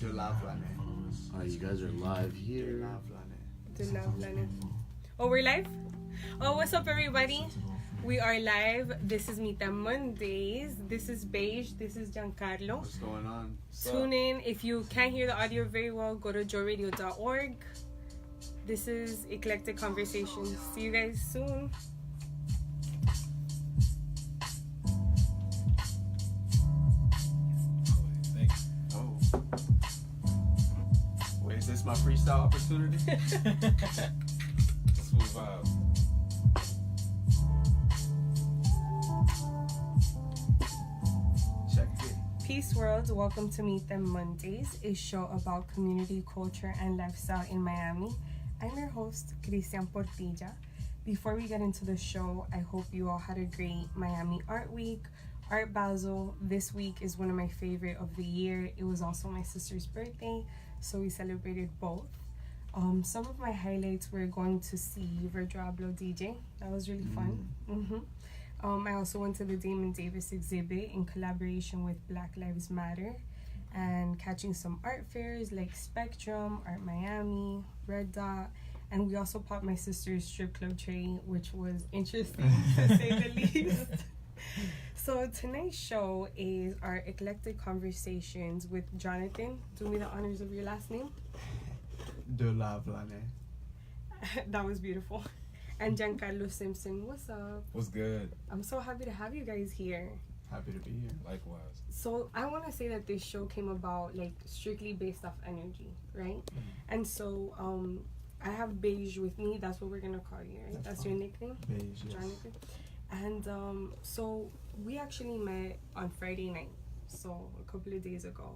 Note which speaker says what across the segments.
Speaker 1: De la Planet.
Speaker 2: Oh, you guys are live here.
Speaker 1: De la Planet.
Speaker 3: Oh, we're live? Oh, what's up, everybody? We are live. This is Meet Them Mondays. This is Beige. This is Giancarlo.
Speaker 1: What's going on?
Speaker 3: Tune in. If you can't hear the audio very well, go to joeradio.org. This is Eclectic Conversations. See you guys soon.
Speaker 1: Is this my freestyle opportunity?
Speaker 4: Let's move out.
Speaker 1: Check it.
Speaker 3: Peace world, welcome to Meet Them Mondays, a show about community, culture, and lifestyle in Miami. I'm your host, Cristian Portilla. Before we get into the show, I hope you all had a great Miami Art Week. Art Basel this week is one of my favorite of the year. It was also my sister's birthday, so we celebrated both. Some of my highlights were going to see Verdrablo DJ. That was really fun. I also went to the Damon Davis exhibit in collaboration with Black Lives Matter and catching some art fairs like Spectrum, Art Miami, Red Dot, and we also popped my sister's strip club tray, which was interesting to say the least. So tonight's show is our Eclectic Conversations with Jonathan. Do me the honors of your last name.
Speaker 1: De la Planet.
Speaker 3: That was beautiful. And Giancarlo Simpson. What's up?
Speaker 4: What's good?
Speaker 3: I'm so happy to have you guys here.
Speaker 1: Happy to be here.
Speaker 4: Likewise.
Speaker 3: So I want to say that this show came about like strictly based off energy, right? And so I have Beige with me. That's what we're gonna call you, right? That's your nickname,
Speaker 1: Beige, yes.
Speaker 3: Jonathan. And so we actually met on Friday night, so a couple of days ago,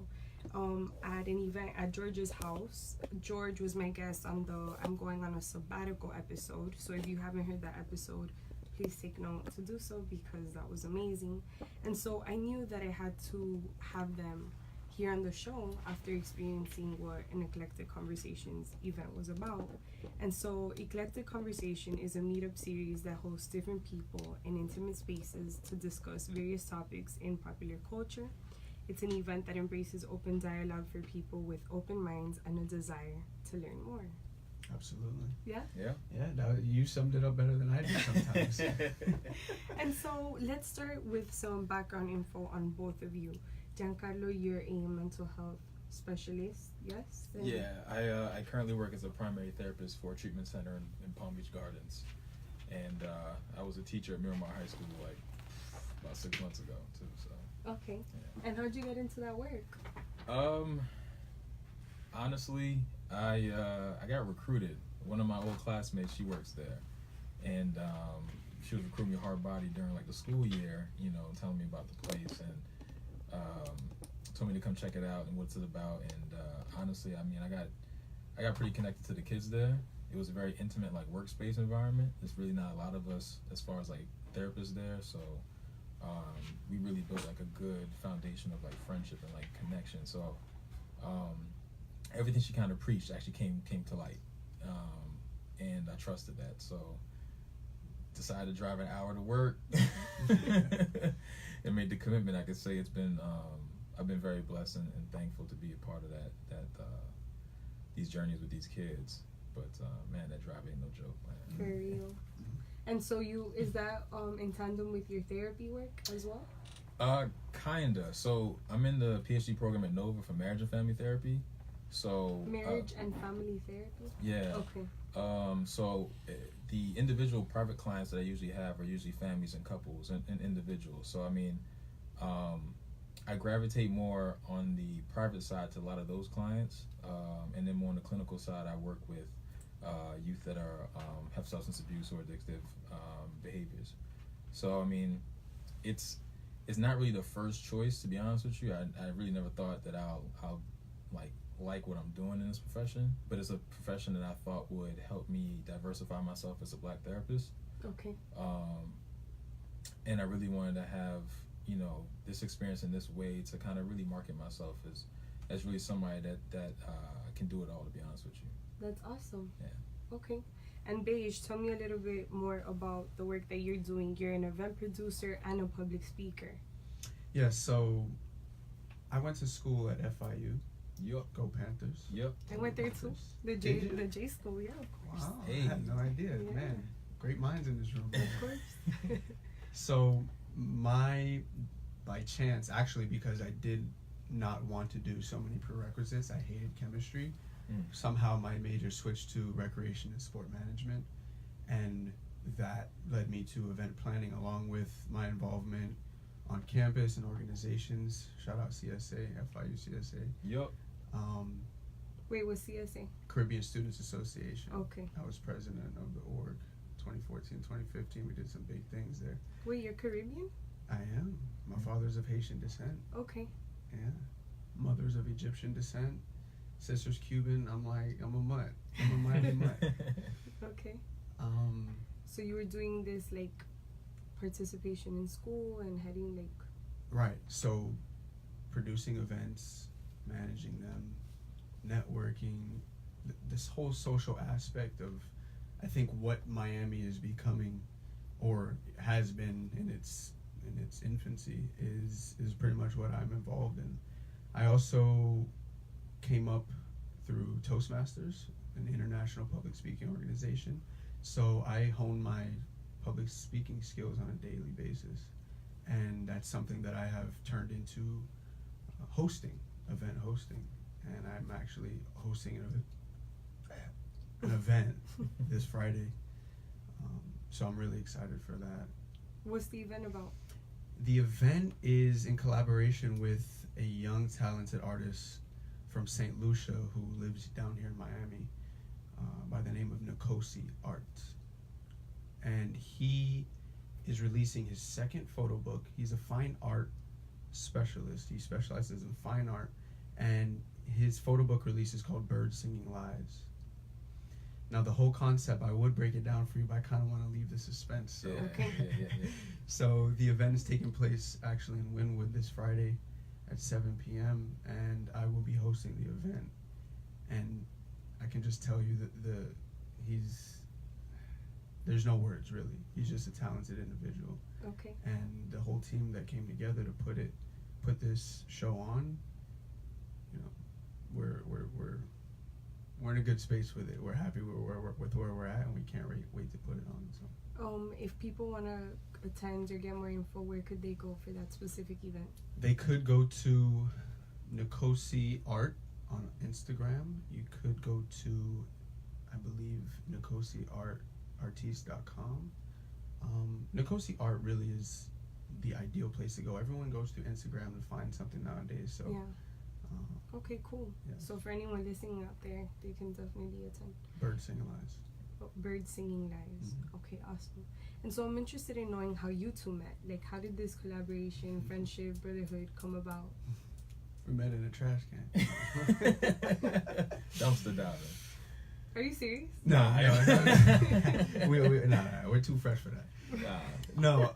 Speaker 3: at an event at George's house. George was my guest on the I'm Going on a Sabbatical episode. So if you haven't heard that episode, please take note to do so because that was amazing. And so I knew that I had to have them here on the show after experiencing what an Eclectic Conversations event was about. And so Eclectic Conversation is a meetup series that hosts different people in intimate spaces to discuss various topics in popular culture. It's an event that embraces open dialogue for people with open minds and a desire to learn more.
Speaker 1: Absolutely.
Speaker 3: Yeah?
Speaker 4: Yeah.
Speaker 1: Yeah, you summed it up better than I do sometimes.
Speaker 3: And so let's start with some background info on both of you. Giancarlo, you're a mental health specialist, yes? And
Speaker 4: Yeah, I currently work as a primary therapist for a treatment center in Palm Beach Gardens. And I was a teacher at Miramar High School like about 6 months ago too, so.
Speaker 3: Okay.
Speaker 4: Yeah.
Speaker 3: And how'd you get into that work?
Speaker 4: Honestly, I got recruited. One of my old classmates, she works there. And she was recruiting me hard body during like the school year, you know, telling me about the place and told me to come check it out and what's it about. And honestly, I mean, I got pretty connected to the kids there. It was a very intimate like workspace environment. There's really not a lot of us as far as like therapists there, so we really built like a good foundation of like friendship and like connection. So everything she kind of preached actually came to light, and I trusted that. So decided to drive an hour to work and made the commitment. I could say it's been I've been very blessed and thankful to be a part of that these journeys with these kids. But man, that drive ain't no joke, man.
Speaker 3: For real. And so is that in tandem with your therapy work as well?
Speaker 4: Kinda. So I'm in the PhD program at Nova for marriage and family therapy. So
Speaker 3: Marriage and family therapy?
Speaker 4: Yeah.
Speaker 3: Okay.
Speaker 4: So the individual private clients that I usually have are usually families and couples and individuals. So I mean, I gravitate more on the private side to a lot of those clients, and then more on the clinical side, I work with youth that are have substance abuse or addictive behaviors. So I mean, it's not really the first choice, to be honest with you. I really never thought that I'll like what I'm doing in this profession, but it's a profession that I thought would help me diversify myself as a Black therapist.
Speaker 3: Okay.
Speaker 4: And I really wanted to have, you know, this experience in this way to kind of really market myself as really somebody that can do it all, to be honest with you.
Speaker 3: That's awesome.
Speaker 4: Yeah.
Speaker 3: Okay. And Beige, tell me a little bit more about the work that you're doing. You're an event producer and a public speaker.
Speaker 1: Yeah, so I went to school at FIU,
Speaker 4: Yep.
Speaker 1: Go Panthers.
Speaker 4: Yep.
Speaker 3: I went there too. The J school, yeah, of course.
Speaker 1: Wow,
Speaker 4: Hey.
Speaker 1: I had no idea.
Speaker 3: Yeah.
Speaker 1: Man, great minds in this room.
Speaker 3: Of course.
Speaker 1: So by chance, actually, because I did not want to do so many prerequisites, I hated chemistry. Somehow my major switched to recreation and sport management, and that led me to event planning along with my involvement on campus and organizations. Shout out CSA, FIU CSA.
Speaker 4: Yep.
Speaker 3: Wait, what's CSA?
Speaker 1: Caribbean Students Association.
Speaker 3: Okay.
Speaker 1: I was president of the org 2014, 2015. We did some big things there.
Speaker 3: Wait, you're Caribbean?
Speaker 1: I am. My father's of Haitian descent.
Speaker 3: Okay.
Speaker 1: Yeah. Mother's of Egyptian descent. Sister's Cuban. I'm a mutt. I'm a mighty mutt.
Speaker 3: Okay. So you were doing this like participation in school and heading like.
Speaker 1: Right. So producing events, managing them, networking, this whole social aspect of, I think, what Miami is becoming or has been in its infancy is pretty much what I'm involved in. I also came up through Toastmasters, an international public speaking organization. So I hone my public speaking skills on a daily basis. And that's something that I have turned into event hosting. And I'm actually hosting an event this Friday. So I'm really excited for that.
Speaker 3: What's the event about?
Speaker 1: The event is in collaboration with a young, talented artist from St. Lucia who lives down here in Miami by the name of Nkosi Art. And he is releasing his second photo book. He's a fine art specialist. He specializes in fine art. And his photo book release is called Birds Singing Lives. Now, the whole concept, I would break it down for you, but I kind of want to leave the suspense. So.
Speaker 3: Okay.
Speaker 4: Yeah.
Speaker 1: So the event is taking place actually in Wynwood this Friday at 7 p.m. and I will be hosting the event. And I can just tell you that there's no words really. He's just a talented individual.
Speaker 3: Okay.
Speaker 1: And the whole team that came together to put this show on, you know, we're in a good space with it. We're happy with where we're at, and we can't wait to put it on. So.
Speaker 3: If people want to attend or get more info, where could they go for that specific event?
Speaker 1: They could go to Nkosi Art on Instagram. You could go to, I believe, NkosiArtist.com. Nkosi Art really is the ideal place to go. Everyone goes to Instagram to find something nowadays. So.
Speaker 3: Yeah. Okay, cool.
Speaker 1: Yeah.
Speaker 3: So for anyone listening out there, they can definitely attend.
Speaker 1: Birds Singing Lives.
Speaker 3: Birds Singing Lives.
Speaker 1: Mm-hmm.
Speaker 3: Okay, awesome. And so I'm interested in knowing how you two met. Like, how did this collaboration, friendship, brotherhood come about?
Speaker 1: We met in a trash can.
Speaker 4: Dumpster diving.
Speaker 3: Are you serious?
Speaker 1: No, we're too fresh for that. No,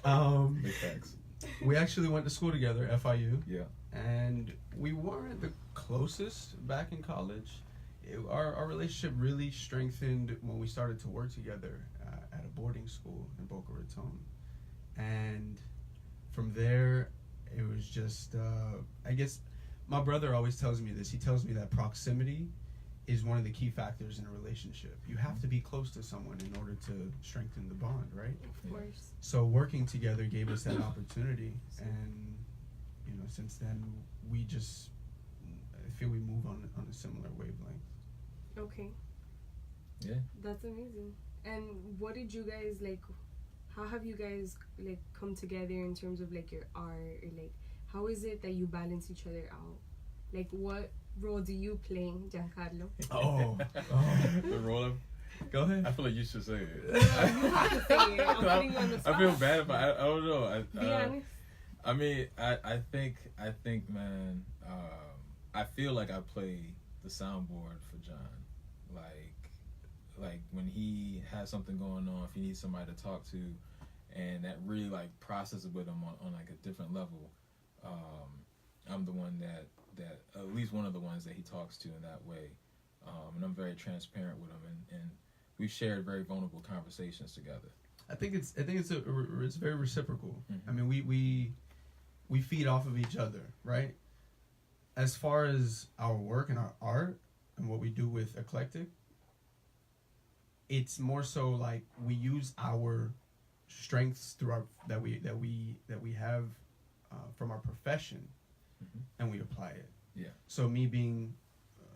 Speaker 4: Big facts.
Speaker 1: we actually went to school together, FIU.
Speaker 4: Yeah.
Speaker 1: And we weren't the closest back in college. Our relationship really strengthened when we started to work together at a boarding school in Boca Raton. And from there, it was just, I guess, my brother always tells me this. He tells me that proximity is one of the key factors in a relationship. You have to be close to someone in order to strengthen the bond, right?
Speaker 3: Of course.
Speaker 1: So working together gave us that opportunity, and you know, since then I feel we move on a similar wavelength.
Speaker 3: Okay.
Speaker 4: Yeah.
Speaker 3: That's amazing. And what did you guys like? How have you guys like come together in terms of like your art, or like how is it that you balance each other out? Like, what role do you play, Giancarlo?
Speaker 4: The role of.
Speaker 1: Go ahead.
Speaker 4: I feel like you should say it.
Speaker 3: You have to say it. I'm putting you on the spot.
Speaker 4: I feel bad if I don't know.
Speaker 3: Be honest.
Speaker 4: I mean, I think, man. I feel like I play the soundboard for John. Like when he has something going on, if he needs somebody to talk to, and that really like processes with him on like a different level. I'm the one that at least one of the ones that he talks to in that way, and I'm very transparent with him, and we've shared very vulnerable conversations together.
Speaker 1: I think it's very reciprocal.
Speaker 4: Mm-hmm.
Speaker 1: I mean, we feed off of each other, right? as far as our work and our art and what we do with Eclectic, it's more so like we use our strengths through our that we have from our profession, and we apply it.
Speaker 4: Yeah.
Speaker 1: So me being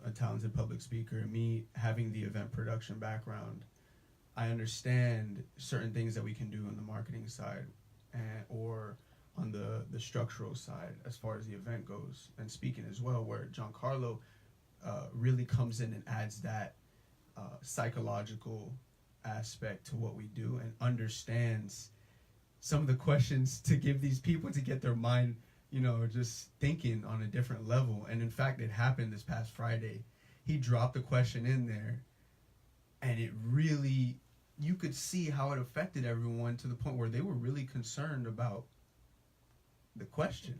Speaker 1: a talented public speaker, me having the event production background, I understand certain things that we can do on the marketing side, or on the structural side as far as the event goes, and speaking as well, where Giancarlo really comes in and adds that psychological aspect to what we do and understands some of the questions to give these people to get their mind, just thinking on a different level. And in fact, it happened this past Friday. He dropped the question in there, and it really, you could see how it affected everyone to the point where they were really concerned about the question.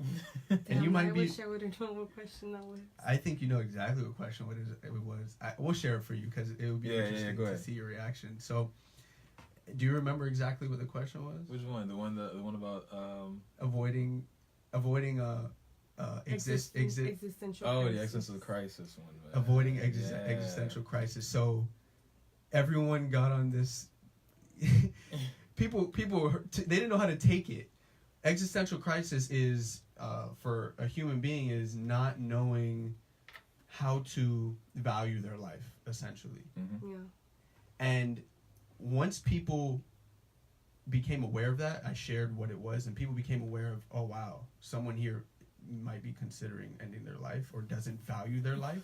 Speaker 1: And you might
Speaker 3: I
Speaker 1: be.
Speaker 3: wish I would have known what question that was.
Speaker 1: I think you know exactly what question it was. We'll share it for you because it would be interesting
Speaker 4: go
Speaker 1: to
Speaker 4: ahead.
Speaker 1: see your reaction. So, do you remember exactly what the question was?
Speaker 4: Which one? The one about
Speaker 1: Avoiding
Speaker 3: Existential
Speaker 4: oh,
Speaker 3: crisis.
Speaker 4: the existential crisis one. Man.
Speaker 1: avoiding existential crisis. So everyone got on this. people they didn't know how to take it. Existential crisis is for a human being is not knowing how to value their life, essentially.
Speaker 3: Yeah.
Speaker 1: And once people became aware of that, I shared what it was, and people became aware of, oh wow, someone here might be considering ending their life or doesn't value their life.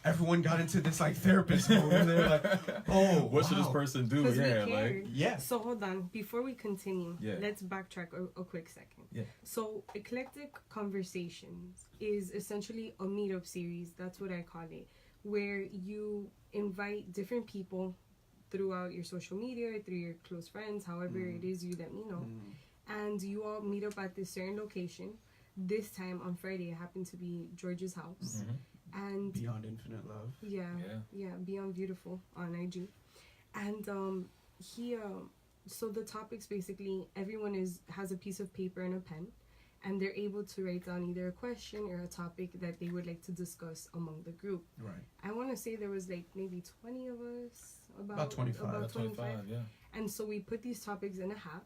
Speaker 1: Everyone got into this like therapist mode, and they're like, oh,
Speaker 4: what should this
Speaker 1: wow.
Speaker 4: person do?
Speaker 3: 'Cause we
Speaker 4: Yeah,
Speaker 3: cared.
Speaker 4: like
Speaker 1: Yeah.
Speaker 3: So hold on, before we continue,
Speaker 4: Yeah.
Speaker 3: let's backtrack a quick second.
Speaker 4: Yeah.
Speaker 3: So Eclectic Conversations is essentially a meetup series, that's what I call it, where you invite different people throughout your social media, through your close friends, however it is you let me know, and you all meet up at this certain location. This time on Friday, it happened to be George's house. And
Speaker 1: Beyond Infinite Love.
Speaker 3: yeah, Beyond Beautiful on IG. And so the topics, basically, everyone has a piece of paper and a pen, and they're able to write down either a question or a topic that they would like to discuss among the group.
Speaker 1: Right.
Speaker 3: I want to say there was like maybe 20 of us,
Speaker 1: About 25.
Speaker 3: about
Speaker 4: about 25, yeah.
Speaker 3: And so we put these topics in a hat,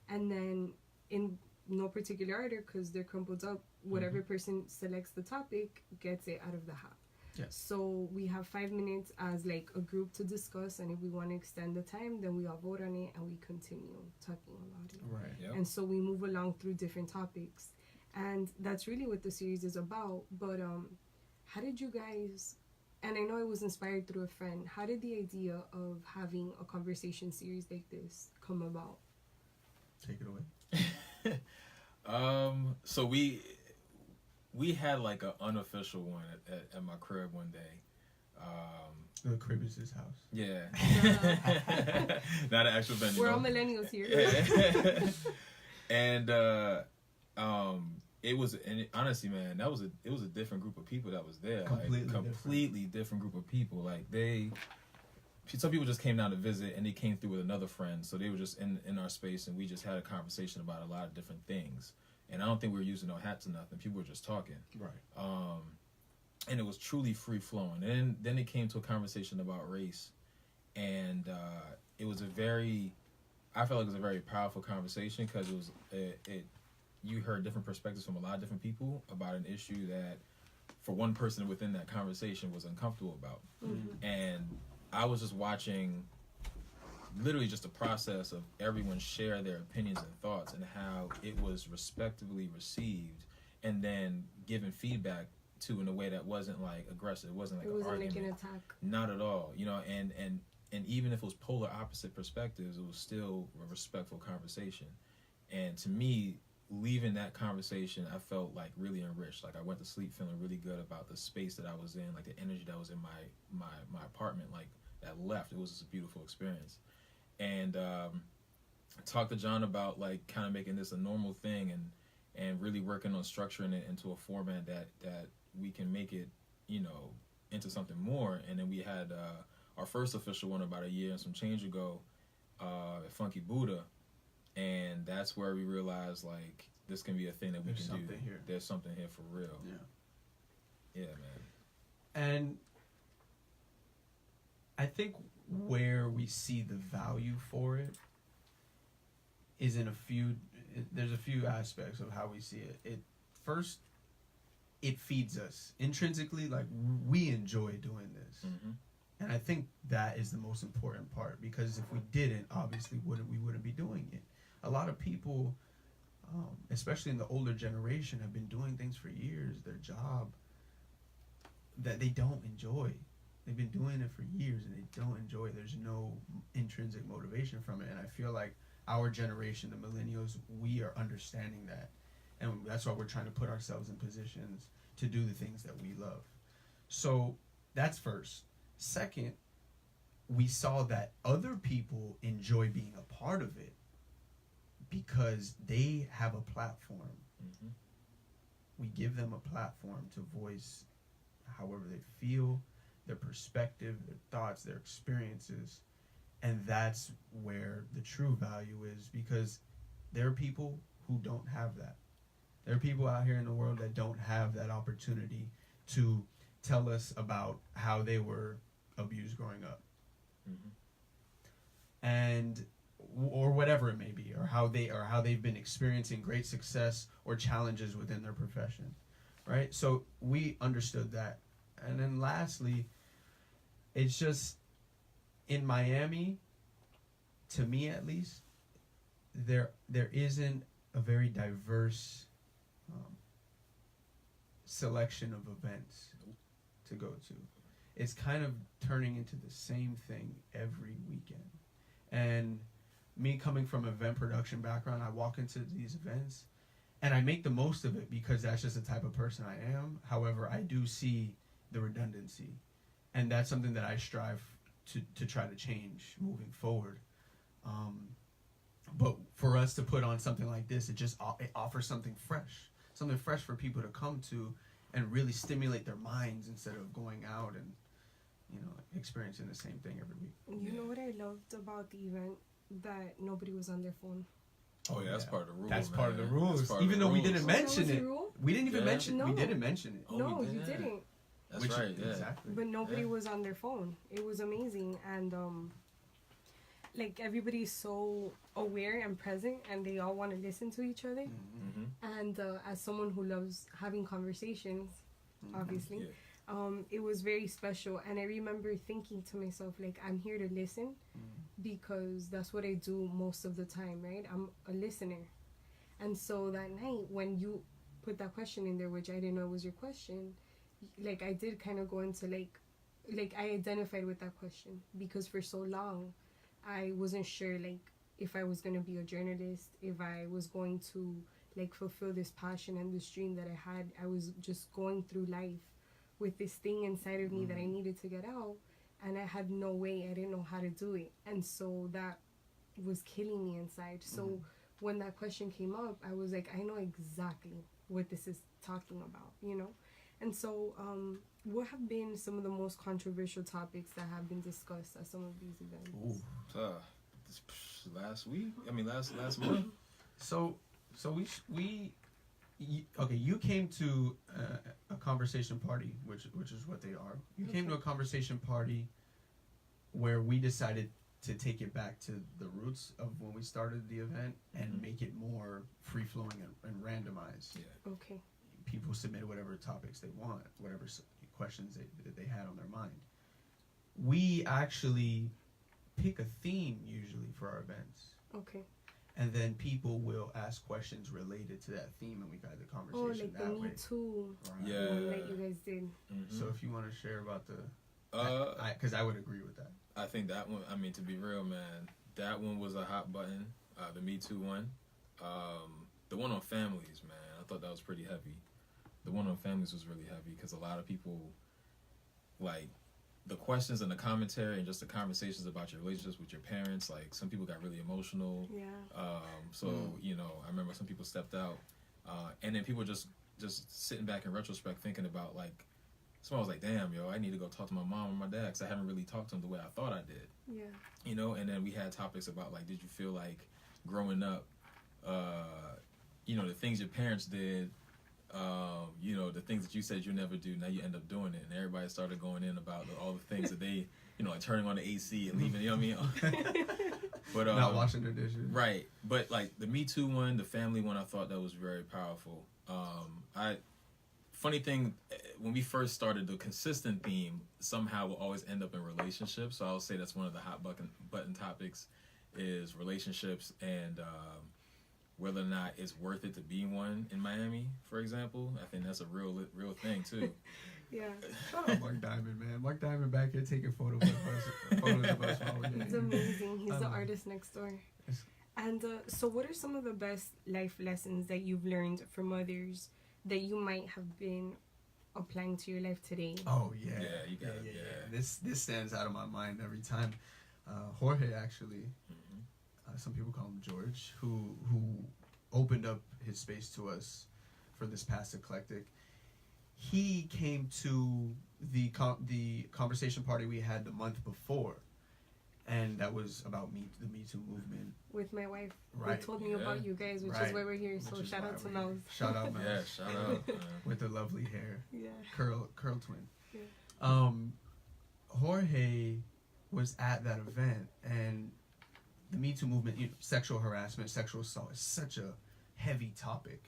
Speaker 3: and then in no particular order, because they're crumpled up, whatever person selects the topic gets it out of the hat.
Speaker 1: Yes.
Speaker 3: So we have 5 minutes as like a group to discuss, and if we want to extend the time, then we all vote on it and we continue talking about it.
Speaker 1: Right.
Speaker 4: Yep.
Speaker 3: And so we move along through different topics, and that's really what the series is about. But how did you guys, and I know it was inspired through a friend, how did the idea of having a conversation series like this come about?
Speaker 1: Take it away.
Speaker 4: So we had like an unofficial one at my crib one day.
Speaker 1: The crib is his house.
Speaker 4: Yeah. Not an actual venue.
Speaker 3: We're
Speaker 4: though.
Speaker 3: all millennials here.
Speaker 4: And it was, and honestly, man, it was a different group of people that was there. Completely different group of people. Like some people just came down to visit, and they came through with another friend, so they were just in our space, and we just had a conversation about a lot of different things. And I don't think we were using no hats or nothing. People were just talking.
Speaker 1: Right.
Speaker 4: And it was truly free flowing. And then it came to a conversation about race, and it was I felt like it was a very powerful conversation, because you heard different perspectives from a lot of different people about an issue that, for one person within that conversation, was uncomfortable about. And I was just watching literally just the process of everyone share their opinions and thoughts, and how it was respectively received, and then given feedback to in a way that wasn't like aggressive. It wasn't like
Speaker 3: It
Speaker 4: an
Speaker 3: wasn't
Speaker 4: argument.
Speaker 3: like an attack.
Speaker 4: Not at all. And even if it was polar opposite perspectives, it was still a respectful conversation. And to me, leaving that conversation, I felt like really enriched. Like I went to sleep feeling really good about the space that I was in, like the energy that was in my apartment, like that left. It was just a beautiful experience. And talked to John about like kind of making this a normal thing, and really working on structuring it into a format that we can make it, into something more. And then we had our first official one about a year and some change ago at Funky Buddha, and that's where we realized like this can be a thing that we
Speaker 1: There's
Speaker 4: can do.
Speaker 1: something here.
Speaker 4: There's something here for real.
Speaker 1: Yeah.
Speaker 4: Yeah, man.
Speaker 1: And I think where we see the value for it is there's a few aspects of how we see it. First, it feeds us intrinsically. Like, we enjoy doing this.
Speaker 4: Mm-hmm.
Speaker 1: And I think that is the most important part, because if we didn't, obviously we wouldn't be doing it. A lot of people, especially in the older generation, have been doing things for years, their job, that they don't enjoy. They've been doing it for years and they don't enjoy it. There's no intrinsic motivation from it. And I feel like our generation, the millennials, we are understanding that. And that's why we're trying to put ourselves in positions to do the things that we love. So that's first. Second, we saw that other people enjoy being a part of it because they have a platform.
Speaker 4: Mm-hmm.
Speaker 1: We give them a platform to voice however they feel, their perspective, their thoughts, their experiences. And that's where the true value is, because there are people who don't have that. There are people out here in the world that don't have that opportunity to tell us about how they were abused growing up.
Speaker 4: Mm-hmm.
Speaker 1: And or whatever it may be, or how they've been experiencing great success or challenges within their profession. Right? So we understood that. And then lastly, it's just in Miami, to me at least, there isn't a very diverse selection of events to go to. It's kind of turning into the same thing every weekend. And me coming from an event production background, I walk into these events and I make the most of it because that's just the type of person I am. However, I do see the redundancy, and that's something that I strive to try to change moving forward. But for us to put on something like this, it offers something fresh for people to come to and really stimulate their minds instead of going out and, experiencing the same thing every week.
Speaker 3: You know what I loved about the event? That nobody was on their phone.
Speaker 4: Oh yeah, that's part of the rules.
Speaker 1: That's
Speaker 4: man.
Speaker 1: part of the rules.
Speaker 4: Part
Speaker 1: Even
Speaker 4: of the
Speaker 1: though we
Speaker 4: rules.
Speaker 1: didn't mention it, we didn't even mention.
Speaker 3: No.
Speaker 1: We didn't mention it.
Speaker 4: Oh,
Speaker 3: No,
Speaker 4: we
Speaker 3: you
Speaker 4: didn't.
Speaker 3: didn't.
Speaker 4: That's right. Yeah.
Speaker 1: Exactly.
Speaker 3: But nobody was on their phone. It was amazing, and like, everybody's so aware and present, and they all want to listen to each other.
Speaker 4: Mm-hmm.
Speaker 3: And as someone who loves having conversations, obviously,
Speaker 4: Yeah.
Speaker 3: it was very special. And I remember thinking to myself, like, I'm here to listen because that's what I do most of the time, right? I'm a listener. And so that night, when you put that question in there, which I didn't know was your question, like, I did kind of go into like I identified with that question, because for so long I wasn't sure, like, if I was going to be a journalist, if I was going to, like, fulfill this passion and this dream that I had. I was just going through life with this thing inside of me that I needed to get out, and I had no way. I didn't know how to do it, and so that was killing me inside. So when that question came up, I was like, I know exactly what this is talking about, And so what have been some of the most controversial topics that have been discussed at some of these events?
Speaker 4: Last week? I mean, last month.
Speaker 1: So you came to a conversation party, which is what they are. You came to a conversation party where we decided to take it back to the roots of when we started the event and make it more free-flowing and randomized.
Speaker 4: Yeah.
Speaker 3: Okay.
Speaker 1: People submit whatever topics they want, whatever questions that they had on their mind. We actually pick a theme usually for our events.
Speaker 3: Okay.
Speaker 1: And then people will ask questions related to that theme, and we guide the conversation
Speaker 3: like
Speaker 1: that
Speaker 3: the
Speaker 1: way.
Speaker 3: Me Too
Speaker 1: Right.
Speaker 4: Yeah.
Speaker 3: one that you guys did.
Speaker 4: Mm-hmm.
Speaker 1: So if you want to share about
Speaker 4: Uh,
Speaker 1: because I would agree with that.
Speaker 4: I think that one, I mean, to be real, man, that one was a hot button. The Me Too one. The one on families, man, I thought that was pretty heavy. The one on families was really heavy because a lot of people, like, the questions and the commentary and just the conversations about your relationships with your parents, like, some people got really emotional.
Speaker 3: Yeah.
Speaker 4: I remember some people stepped out. And then people just sitting back in retrospect thinking about, like, someone was like, damn, yo, I need to go talk to my mom or my dad because I haven't really talked to them the way I thought I did.
Speaker 3: Yeah.
Speaker 4: And then we had topics about, like, did you feel like growing up, the things your parents did you know, the things that you said you never do, now you end up doing it, and everybody started going in about all the things that they, you know, like turning on the AC and leaving, you know what I mean? But
Speaker 1: not washing their dishes.
Speaker 4: Right. But like the Me Too one, the family one, I thought that was very powerful. Funny thing, when we first started, the consistent theme somehow will always end up in relationships. So I'll say that's one of the hot button topics is relationships, and whether or not it's worth it to be one in Miami, for example. I think that's a real thing too.
Speaker 3: Yeah.
Speaker 1: Shout out Mark Diamond, man. Mark Diamond back here taking photos of us while we're
Speaker 3: He's amazing. He's the artist next door. And so what are some of the best life lessons that you've learned from others that you might have been applying to your life today?
Speaker 1: Oh, yeah.
Speaker 4: Yeah, you got it. Yeah.
Speaker 1: This stands out of my mind every time. Jorge, actually, some people call him George, who opened up his space to us for this past Eclectic. He came to the conversation party we had the month before, and that was about the Me Too movement.
Speaker 3: With my wife.
Speaker 1: Right.
Speaker 3: They told me about you guys, which is why we're here. So shout out to Mel.
Speaker 1: Shout out, Mel.
Speaker 4: Yeah, shout out.
Speaker 1: With the lovely hair.
Speaker 3: Yeah.
Speaker 1: Curl twin.
Speaker 3: Yeah.
Speaker 1: Jorge was at that event, and the Me Too movement, sexual harassment, sexual assault is such a heavy topic.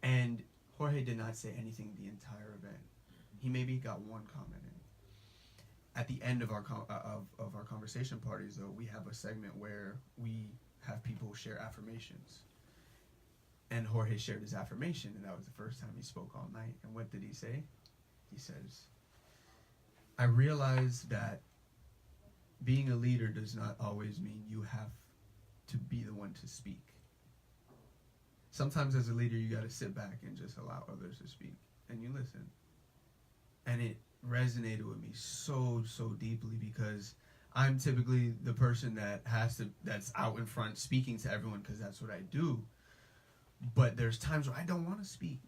Speaker 1: And Jorge did not say anything the entire event. He maybe got one comment in. At the end of our of our conversation parties, though, we have a segment where we have people share affirmations. And Jorge shared his affirmation, and that was the first time he spoke all night. And what did he say? He says, I realize that being a leader does not always mean you have to be the one to speak. Sometimes as a leader, you got to sit back and just allow others to speak, and you listen. And it resonated with me so deeply, because I'm typically the person that's out in front speaking to everyone, because that's what I do. But there's times where I don't want to speak.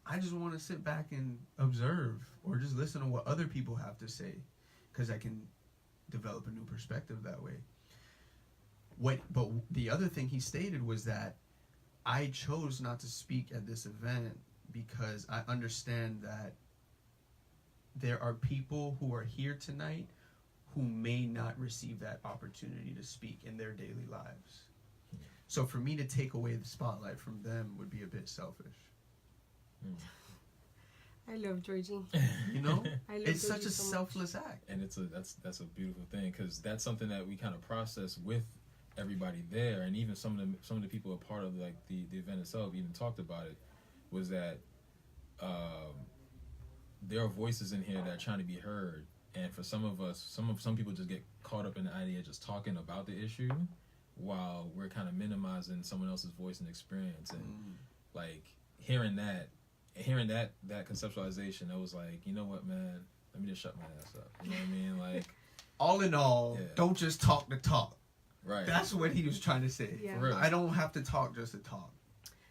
Speaker 1: I just want to sit back and observe, or just listen to what other people have to say, because I can develop a new perspective that way. But the other thing he stated was that I chose not to speak at this event because I understand that there are people who are here tonight who may not receive that opportunity to speak in their daily lives. So for me to take away the spotlight from them would be a bit selfish.
Speaker 3: I love Georgie.
Speaker 1: You know?
Speaker 3: I love
Speaker 1: It's
Speaker 3: Georgie
Speaker 1: such a
Speaker 3: so much.
Speaker 1: selfless act.
Speaker 4: And that's a beautiful thing, because that's something that we kind of process with everybody there, and even some of the people a part of like the event itself even talked about it, was that there are voices in here that are trying to be heard, and for some of us, some people just get caught up in the idea of just talking about the issue while we're kind of minimizing someone else's voice and experience. And like hearing that conceptualization, I was like, you know what, man, let me just shut my ass up. You know what I mean? Like,
Speaker 1: all in all,
Speaker 4: Yeah.
Speaker 1: don't just talk the talk.
Speaker 4: right.
Speaker 1: That's what he was trying to say.
Speaker 3: Yeah.
Speaker 4: For real.
Speaker 1: I don't have to talk just to talk.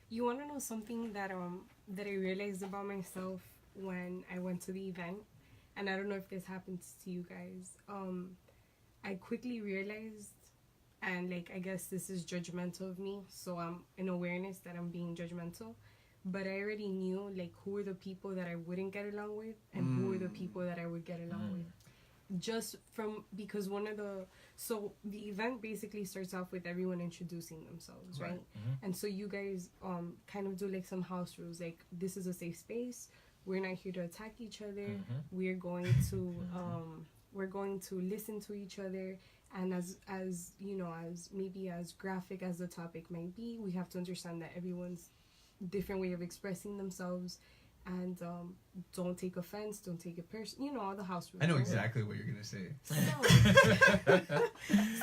Speaker 3: You want to know something that I realized about myself when I went to the event, and I don't know if this happens to you guys. I quickly realized, and like I guess this is judgmental of me, so I'm in awareness that I'm being judgmental. But I already knew like who were the people that I wouldn't get along with, and who were the people that I would get along with. Just because so the event basically starts off with everyone introducing themselves, right? And so you guys kind of do like some house rules, like this is a safe space, we're not here to attack each other, we're going to listen to each other, and as you know, as maybe as graphic as the topic might be, we have to understand that everyone's different way of expressing themselves, and don't take offense, don't take it personal, you know, all the house rules.
Speaker 1: I know
Speaker 3: right?
Speaker 1: exactly what you're gonna say.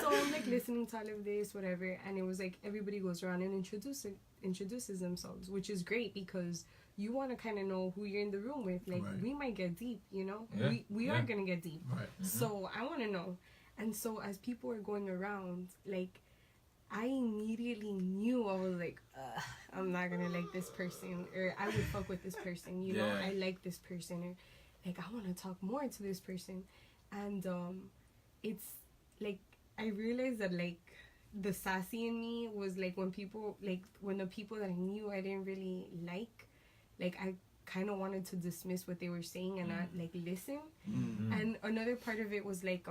Speaker 3: So I'm like listening to all of this, whatever, and it was like everybody goes around and introduces themselves, which is great because you want to kind of know who you're in the room with. Like,
Speaker 1: Right.
Speaker 3: we might get deep, you know?
Speaker 4: Yeah.
Speaker 3: We
Speaker 4: Yeah.
Speaker 3: are gonna get deep.
Speaker 1: Right.
Speaker 3: So I want to know. And so as people were going around, like, I immediately knew, I was like, I'm not gonna like this person, or I would fuck with this person, you know?
Speaker 4: Yeah.
Speaker 3: I like this person, or like I want to talk more to this person. And it's like I realized that like the sassy in me was like when the people that I knew I didn't really like, like I kind of wanted to dismiss what they were saying and not like listen. And another part of it was like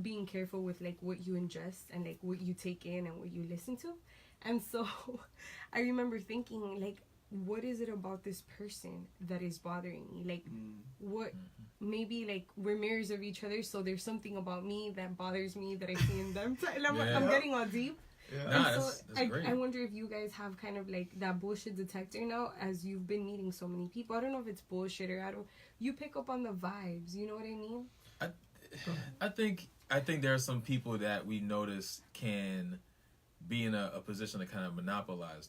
Speaker 3: being careful with like what you ingest and like what you take in and what you listen to. And so I remember thinking, like, what is it about this person that is bothering me? Like, what, maybe, like, we're mirrors of each other, so there's something about me that bothers me that I see in them. And I'm getting all deep.
Speaker 1: Yeah.
Speaker 3: And
Speaker 4: Nah,
Speaker 3: so
Speaker 4: that's great.
Speaker 3: I wonder if you guys have kind of, like, that bullshit detector now, as you've been meeting so many people. I don't know if it's bullshit or you pick up on the vibes, you know what I mean?
Speaker 4: I think there are some people that we notice can be in a position to kind of monopolize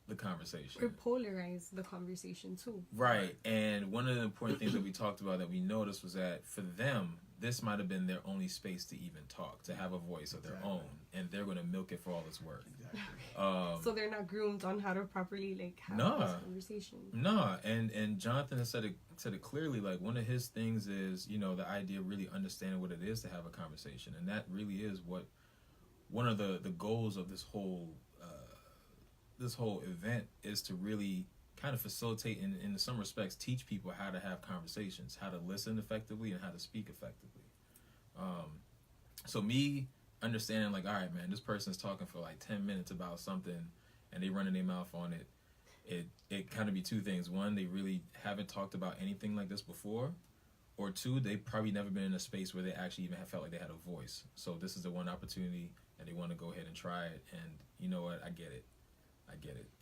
Speaker 4: the conversation.
Speaker 3: Or polarize the conversation, too.
Speaker 4: Right. And one of the important things that we talked about that we noticed was that for them, this might have been their only space to even talk, to have a voice of their own. And they're going to milk it for all it's worth.
Speaker 1: Exactly.
Speaker 3: So they're not groomed on how to properly, like, have this conversation.
Speaker 4: No. And Jonathan has said it clearly. Like, one of his things is, you know, the idea of really understanding what it is to have a conversation. And that really is what one of the goals of this whole event is, to really kind of facilitate and in some respects teach people how to have conversations, how to listen effectively and how to speak effectively. So me understanding, like, all right, man, this person's talking for like 10 minutes about something and they running their mouth on it kind of be two things. One, they really haven't talked about anything like this before, or two, they probably never been in a space where they actually even have felt like they had a voice. So this is the one opportunity and they want to go ahead and try it. And you know what? I get it.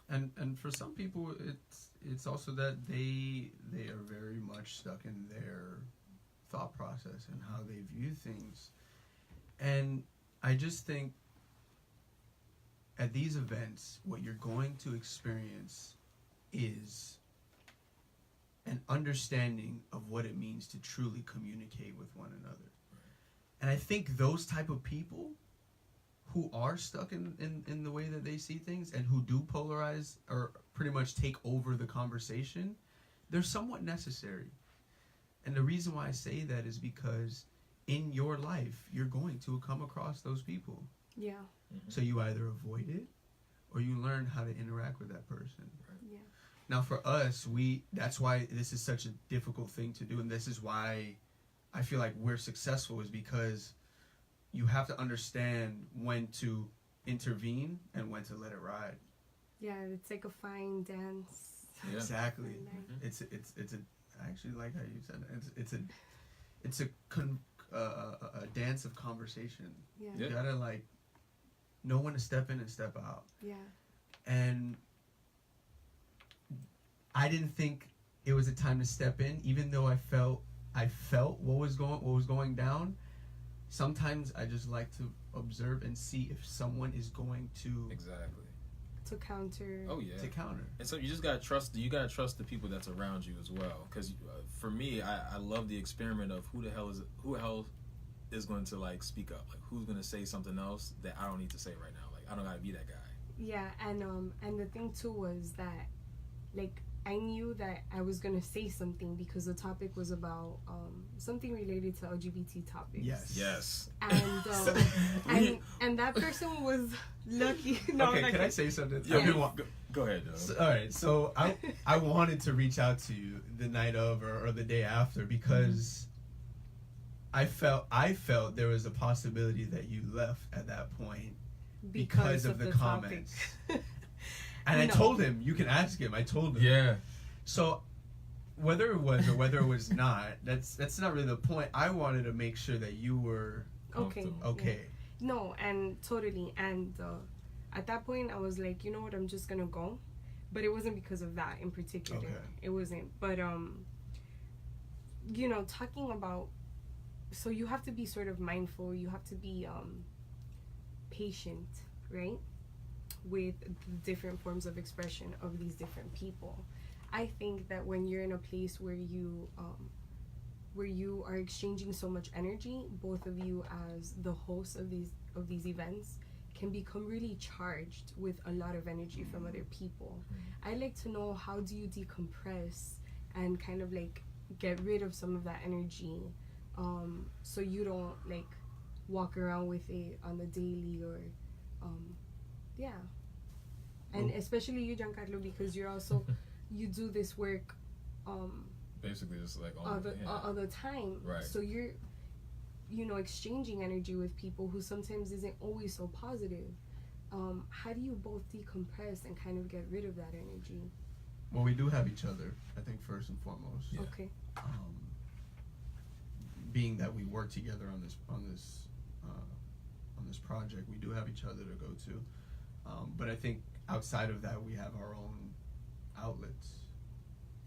Speaker 1: And for some people, it's also that they are very much stuck in their thought process and how they view things. And I just think at these events, what you're going to experience is an understanding of what it means to truly communicate with one another. And I think those type of people who are stuck in the way that they see things and who do polarize or pretty much take over the conversation, they're somewhat necessary. And the reason why I say that is because in your life, you're going to come across those people.
Speaker 3: Yeah.
Speaker 4: Mm-hmm.
Speaker 1: So you either avoid it or you learn how to interact with that person.
Speaker 4: Right.
Speaker 3: Yeah.
Speaker 1: Now for us, that's why this is such a difficult thing to do, and this is why I feel like we're successful, is because you have to understand when to intervene and when to let it ride.
Speaker 3: Yeah, it's like a fine dance.
Speaker 4: Yeah.
Speaker 1: Exactly.
Speaker 3: Mm-hmm.
Speaker 1: It's a I actually like how you said it. It's a dance of conversation.
Speaker 3: Yeah.
Speaker 1: You gotta like know when to step in and step out.
Speaker 3: Yeah.
Speaker 1: And I didn't think it was a time to step in, even though I felt what was going down. Sometimes I just like to observe and see if someone is going to
Speaker 4: Exactly.
Speaker 3: To counter.
Speaker 4: Oh yeah.
Speaker 1: to counter.
Speaker 4: And so you just gotta trust. You gotta trust the people that's around you as well. Because for me, I love the experiment of who the hell is going to like speak up. Like who's gonna say something else that I don't need to say right now. Like I don't gotta be that guy.
Speaker 3: Yeah, and the thing too was that, like, I knew that I was gonna say something because the topic was about something related to LGBT topics.
Speaker 1: Yes.
Speaker 3: And and that person was lucky. No,
Speaker 1: Okay,
Speaker 3: like,
Speaker 1: can I say something?
Speaker 3: Yeah.
Speaker 1: I've been wa-
Speaker 4: Go ahead, Joe.
Speaker 1: So, all right, so I wanted to reach out to you the night of or the day after because I felt there was a possibility that you left at that point because of the comments. And I told him, you can ask him. I told him.
Speaker 4: Yeah.
Speaker 1: So whether it was or whether it was not, that's not really the point. I wanted to make sure that you were
Speaker 3: Okay.
Speaker 1: okay.
Speaker 3: Yeah. No, and totally. And at that point, I was like, you know what? I'm just gonna go. But it wasn't because of that in particular.
Speaker 1: Okay.
Speaker 3: It wasn't. But you know, talking about. So you have to be sort of mindful. You have to be patient, right? With different forms of expression of these different people. I think that when you're in a place where you are exchanging so much energy, both of you as the hosts of these events can become really charged with a lot of energy from other people. I like to know, how do you decompress and kind of like get rid of some of that energy, so you don't like walk around with it on the daily or yeah. And especially you, Giancarlo, because you're also you do this work
Speaker 4: basically just like
Speaker 3: all the time.
Speaker 4: Right.
Speaker 3: So you're, you know, exchanging energy with people who sometimes isn't always so positive. How do you both decompress and kind of get rid of that energy?
Speaker 1: Well, we do have each other, I think, first and foremost.
Speaker 4: Yeah.
Speaker 3: Okay.
Speaker 1: Being that we work together on this project, we do have each other to go to. But I think outside of that, we have our own outlets.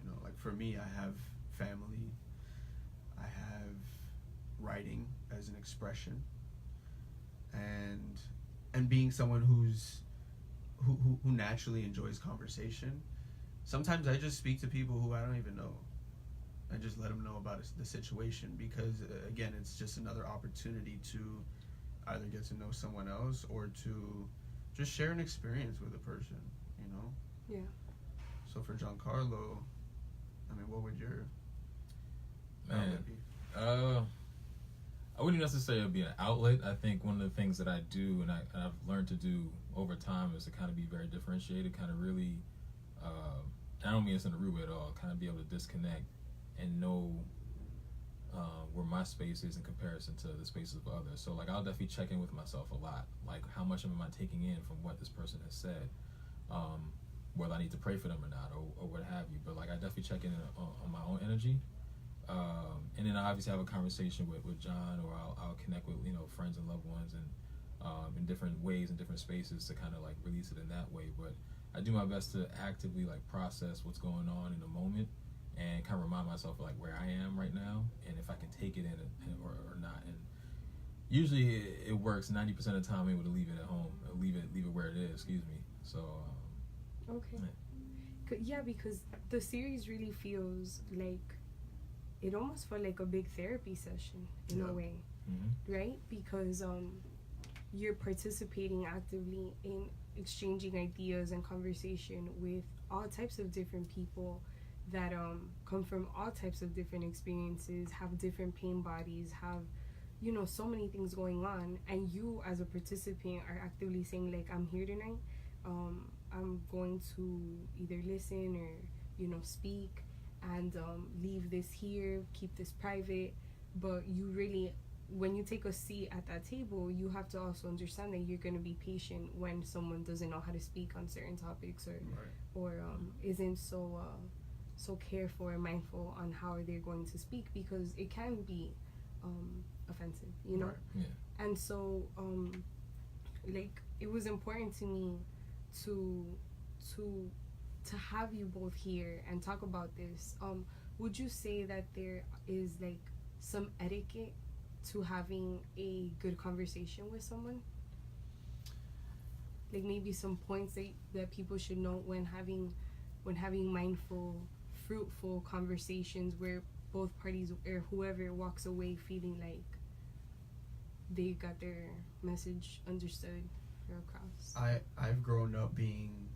Speaker 1: You know, like for me, I have family. I have writing as an expression, and being someone who naturally enjoys conversation. Sometimes I just speak to people who I don't even know. I just let them know about the situation because, again, it's just another opportunity to either get to know someone else or to just share an experience with a person, you know?
Speaker 3: Yeah.
Speaker 1: So for Giancarlo, I mean, what would your outlet be?
Speaker 4: I wouldn't necessarily be an outlet. I think one of the things that I do and I've learned to do over time is to kind of be very differentiated, kind of really, I don't mean this in a rude way at all, kind of be able to disconnect and know where my space is in comparison to the spaces of others. So like I'll definitely check in with myself a lot, like how much am I taking in from what this person has said, whether I need to pray for them or not, or what have you. But like I definitely check in on my own energy, and then I obviously have a conversation with John, or I'll connect with, you know, friends and loved ones, and in different ways and different spaces to kind of like release it in that way. But I do my best to actively like process what's going on in the moment and kind of remind myself of like where I am right now and if I can take it in or not. And usually it works 90% of the time. I'm able to leave it at home, leave it where it is. Excuse me. So.
Speaker 3: Okay. Yeah, because the series really feels like it almost felt like a big therapy session in a way, right? Because you're participating actively in exchanging ideas and conversation with all types of different people that come from all types of different experiences, have different pain bodies, have, you know, so many things going on, and you as a participant are actively saying like, I'm here tonight, I'm going to either listen or, you know, speak and leave this here, keep this private. But you really, when you take a seat at that table, you have to also understand that you're going to be patient when someone doesn't know how to speak on certain topics, or isn't so careful or mindful on how they're going to speak, because it can be offensive, you know?
Speaker 4: Right. Yeah.
Speaker 3: And so like it was important to me to have you both here and talk about this. Would you say that there is like some etiquette to having a good conversation with someone? Like maybe some points that people should know when having mindful, fruitful conversations where both parties or whoever walks away feeling like they got their message understood or across.
Speaker 1: I've grown up being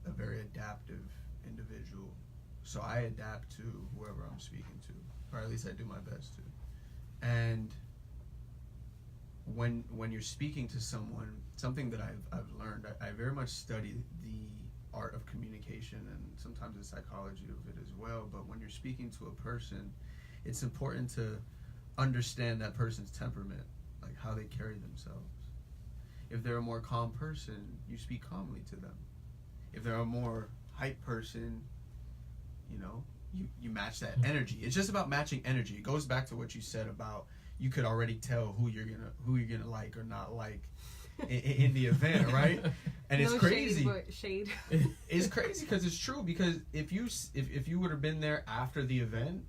Speaker 1: a very adaptive individual, so I adapt to whoever I'm speaking to, or at least I do my best to. And when you're speaking to someone, something that I've learned, I very much study the art of communication and sometimes the psychology of it as well. But when you're speaking to a person, it's important to understand that person's temperament, like how they carry themselves. If they're a more calm person, you speak calmly to them. If they're a more hype person, you know, you match that energy. It's just about matching energy. It goes back to what you said about you could already tell who you're gonna like or not like in the event, right? And it's crazy.
Speaker 3: Shade.
Speaker 1: It's crazy because it's true. Because if you would have been there after the event,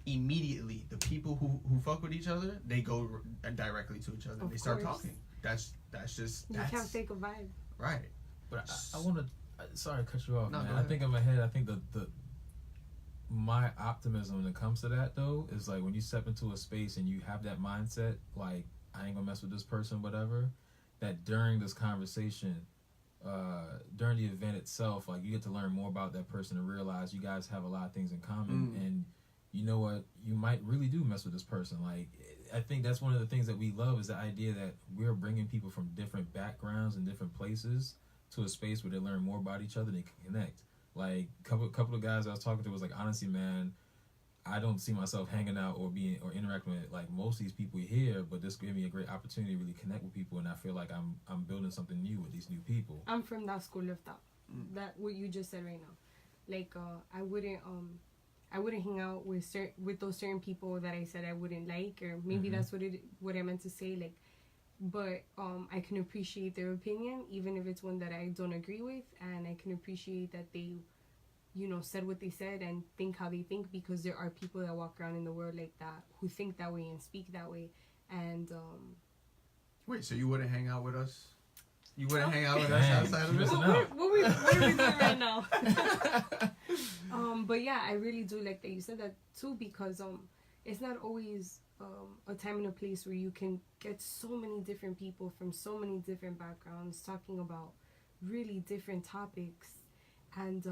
Speaker 1: immediately the people who fuck with each other, they go directly to each other and they start talking. That's just
Speaker 3: you can't fake a vibe,
Speaker 1: right?
Speaker 4: But I want to. Sorry to cut you off,
Speaker 1: no,
Speaker 4: man. I think in my head, I think the my optimism when it comes to that though is like when you step into a space and you have that mindset, like I ain't gonna mess with this person, whatever. That during this conversation, during the event itself, like you get to learn more about that person and realize you guys have a lot of things in common, and you know what, you might really do mess with this person. Like I think that's one of the things that we love is the idea that we're bringing people from different backgrounds and different places to a space where they learn more about each other, they can connect. Like couple of guys I was talking to was like, honestly, man, I don't see myself hanging out or being or interacting with like most of these people here, but this gave me a great opportunity to really connect with people, and I feel like I'm building something new with these new people.
Speaker 3: I'm from that school of thought. That what you just said right now. Like I wouldn't hang out with those certain people that I said I wouldn't like, or maybe that's what I meant to say. Like, but I can appreciate their opinion even if it's one that I don't agree with, and I can appreciate that they, you know, said what they said and think how they think, because there are people that walk around in the world like that who think that way and speak that way. And
Speaker 1: wait, so you wouldn't hang out with us? You wouldn't hang out with us outside of this?
Speaker 3: what are we doing right now? But yeah, I really do like that you said that too, because it's not always a time and a place where you can get so many different people from so many different backgrounds talking about really different topics, and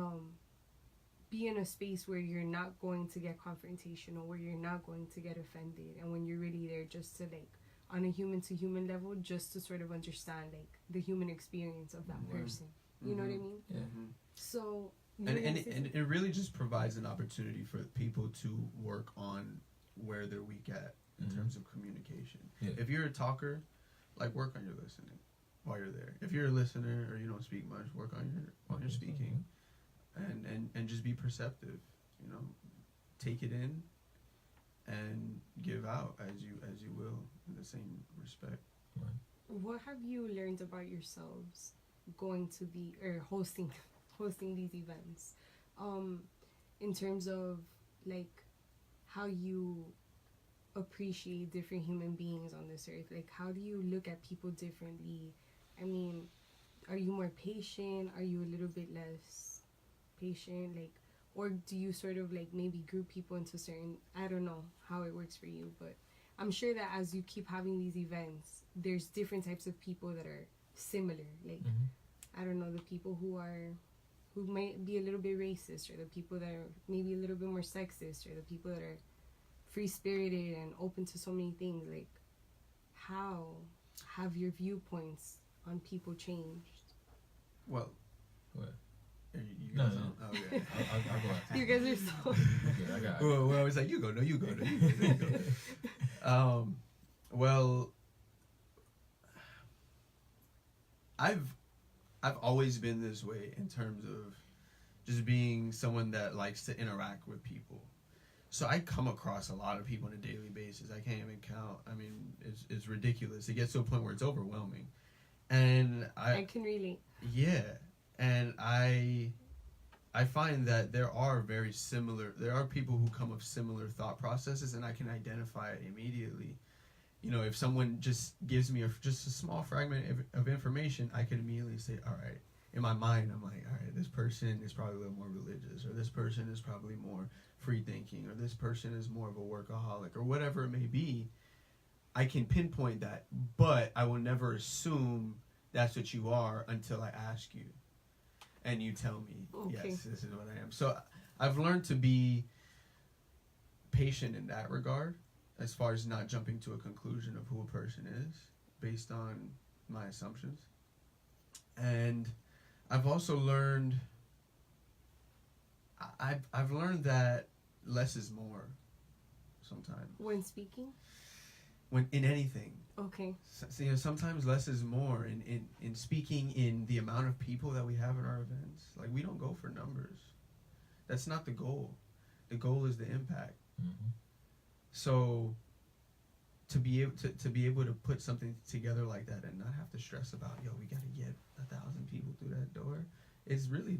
Speaker 3: be in a space where you're not going to get confrontational, where you're not going to get offended, and when you're really there just to, like, on a human to human level, just to sort of understand, like, the human experience of that person. You know what I mean?
Speaker 4: Yeah.
Speaker 3: So
Speaker 1: And it really just provides an opportunity for people to work on where they're weak at in terms of communication.
Speaker 4: Yeah.
Speaker 1: If you're a talker, like, work on your listening while you're there. If you're a listener or you don't speak much, work on your speaking, and just be perceptive. You know, take it in and give out as you will in the same respect.
Speaker 4: Right.
Speaker 3: what have you learned about yourselves going to hosting these events, in terms of, like, how you appreciate different human beings on this earth? Like, how do you look at people differently? I mean, are you more patient? Are you a little bit less patient? Like, or do you sort of, like, maybe group people into certain, I don't know how it works for you, but I'm sure that as you keep having these events, there's different types of people that are similar. Like, I don't know, the people who might be a little bit racist, or the people that are maybe a little bit more sexist, or the people that are free-spirited and open to so many things. Like, how have your viewpoints on people changed?
Speaker 1: Well,
Speaker 4: What?
Speaker 1: you
Speaker 4: No,
Speaker 1: guys
Speaker 4: no.
Speaker 1: don't? Okay.
Speaker 4: I'll go after
Speaker 3: You guys are so...
Speaker 4: Okay, I got it.
Speaker 1: Well, I was like, you go, no, you go, no, you go, no, you go. Well, I've always been this way in terms of just being someone that likes to interact with people. So I come across a lot of people on a daily basis. I can't even count. I mean, it's ridiculous. It gets to a point where it's overwhelming. And
Speaker 3: I can relate.
Speaker 1: Yeah. And I find that there are people who come with similar thought processes, and I can identify it immediately. You know, if someone just gives me just a small fragment of information, I can immediately say, all right, in my mind, I'm like, all right, this person is probably a little more religious, or this person is probably more free thinking, or this person is more of a workaholic, or whatever it may be. I can pinpoint that, but I will never assume that's what you are until I ask you. And you tell me,
Speaker 3: Okay.
Speaker 1: yes, this is what I am. So I've learned to be patient in that regard, as far as not jumping to a conclusion of who a person is based on my assumptions. And I've also learned, I've learned that less is more sometimes.
Speaker 3: When speaking?
Speaker 1: When in anything.
Speaker 3: Okay.
Speaker 1: So, you know, sometimes less is more in speaking, in the amount of people that we have in our events. Like, we don't go for numbers. That's not the goal. The goal is the impact. So to be able to put something together like that and not have to stress about, we got to get 1,000 people through that door, it's really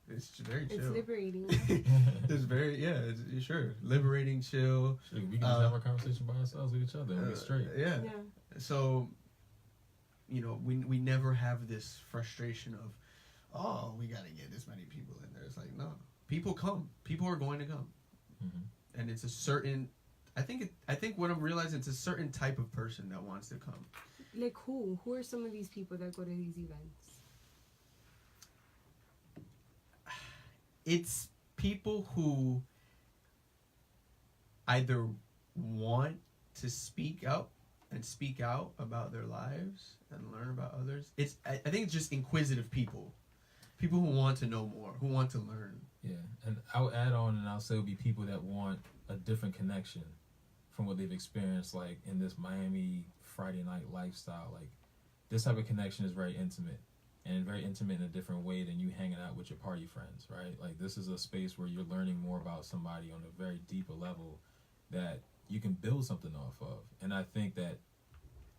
Speaker 1: it's very chill.
Speaker 3: It's liberating.
Speaker 1: It's very, sure, liberating, chill.
Speaker 4: Shoot, we can just have our conversation by ourselves with each other and be straight.
Speaker 1: Yeah.
Speaker 3: Yeah.
Speaker 1: So, you know, we never have this frustration of, we got to get this many people in there. It's like, no, people come. People are going to come. And it's a certain, I think what I'm realizing, it's a certain type of person that wants to come.
Speaker 3: Like, who are some of these people that go to these events?
Speaker 1: It's people who either want to speak out about their lives and learn about others. I think it's just inquisitive people. people who want to know more, who want to learn.
Speaker 4: Yeah, and I'll add on, and I'll say it'll be people that want a different connection from what they've experienced, like in this Miami Friday night lifestyle. Like this type of connection is very intimate, and very intimate in a different way than you hanging out with your party friends, right? Like this is a space where you're learning more about somebody on a very deeper level that you can build something off of. And I think that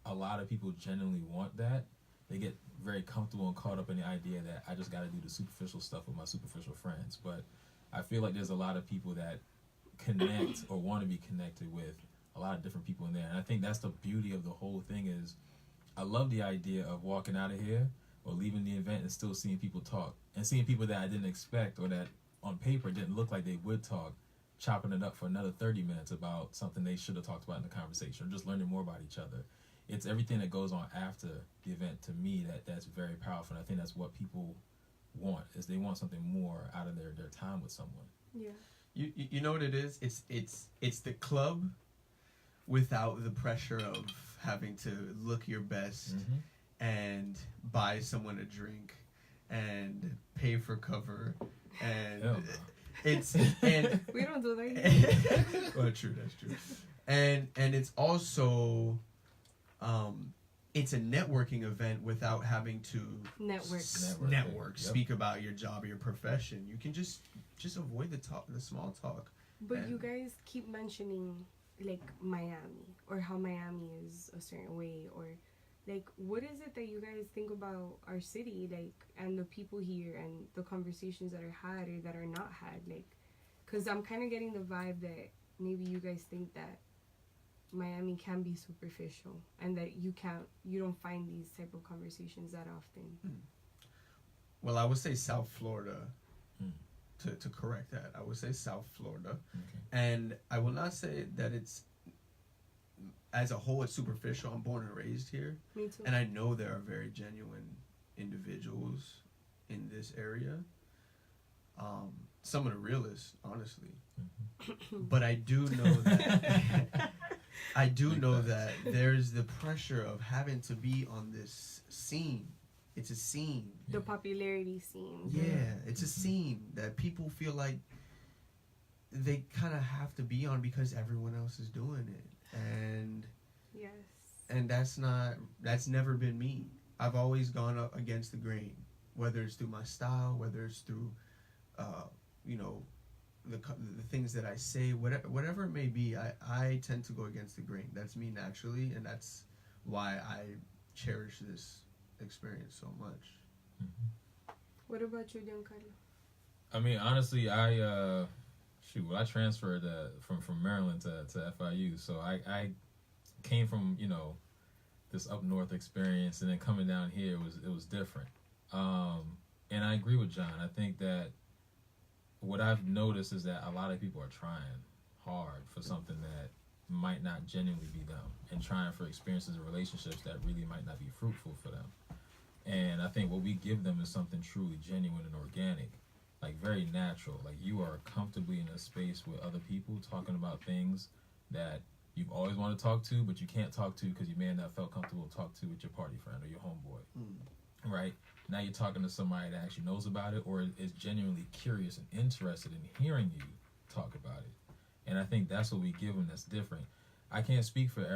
Speaker 4: a lot of people genuinely want that. They get very comfortable and caught up in the idea that I just got to do the superficial stuff with my superficial friends. But I feel like there's a lot of people that connect or want to be connected with a lot of different people in there. And I think that's the beauty of the whole thing is I love the idea of walking out of here or leaving the event and still seeing people talk and seeing people that I didn't expect or that on paper didn't look like they would talk, chopping it up for another 30 minutes about something they should have talked about in the conversation or just learning more about each other. It's everything that goes on after the event to me that's very powerful. And I think that's what people want is they want something more out of their time with someone.
Speaker 3: Yeah.
Speaker 1: You know what it is? It's the club without the pressure of having to look your best and buy someone a drink and pay for cover and it's and
Speaker 3: we don't do that here.
Speaker 1: well, true, that's true. And it's also it's a networking event without having to network.
Speaker 4: Yep.
Speaker 1: Speak about your job or your profession. You can just avoid the small talk.
Speaker 3: But you guys keep mentioning like Miami or how Miami is a certain way, or like what is it that you guys think about our city, like, and the people here and the conversations that are had or that are not had, like, because I'm kind of getting the vibe that maybe you guys think that Miami can be superficial and that you don't find these type of conversations that often.
Speaker 1: Well, I would say South Florida. To correct that, I would say South Florida.
Speaker 4: Okay.
Speaker 1: And I will not say that it's as a whole it's superficial. I'm born and raised here.
Speaker 3: Me too.
Speaker 1: And I know there are very genuine individuals in this area. Some of the realest, honestly. But I do know that that there's the pressure of having to be on this scene. It's a scene.
Speaker 3: The popularity scene.
Speaker 1: Yeah, it's a scene that people feel like they kind of have to be on because everyone else is doing it. And
Speaker 3: yes.
Speaker 1: And that's never been me. I've always gone up against the grain, whether it's through my style, whether it's through the things that I say, whatever it may be, I tend to go against the grain. That's me naturally, and that's why I cherish this experience so much.
Speaker 3: What about you, Giancarlo?
Speaker 4: I mean, honestly, I transferred from Maryland to FIU, so I came from this up north experience, and then coming down here it was different. And I agree with John. I think that what I've noticed is that a lot of people are trying hard for something that might not genuinely be them, and trying for experiences and relationships that really might not be fruitful for them. And I think what we give them is something truly genuine and organic, like very natural. Like you are comfortably in a space with other people talking about things that you've always wanted to talk to, but you can't talk to because you may not felt comfortable to talk to with your party friend or your homeboy, right? Now you're talking to somebody that actually knows about it or is genuinely curious and interested in hearing you talk about it. And I think that's what we give them that's different. I can't speak for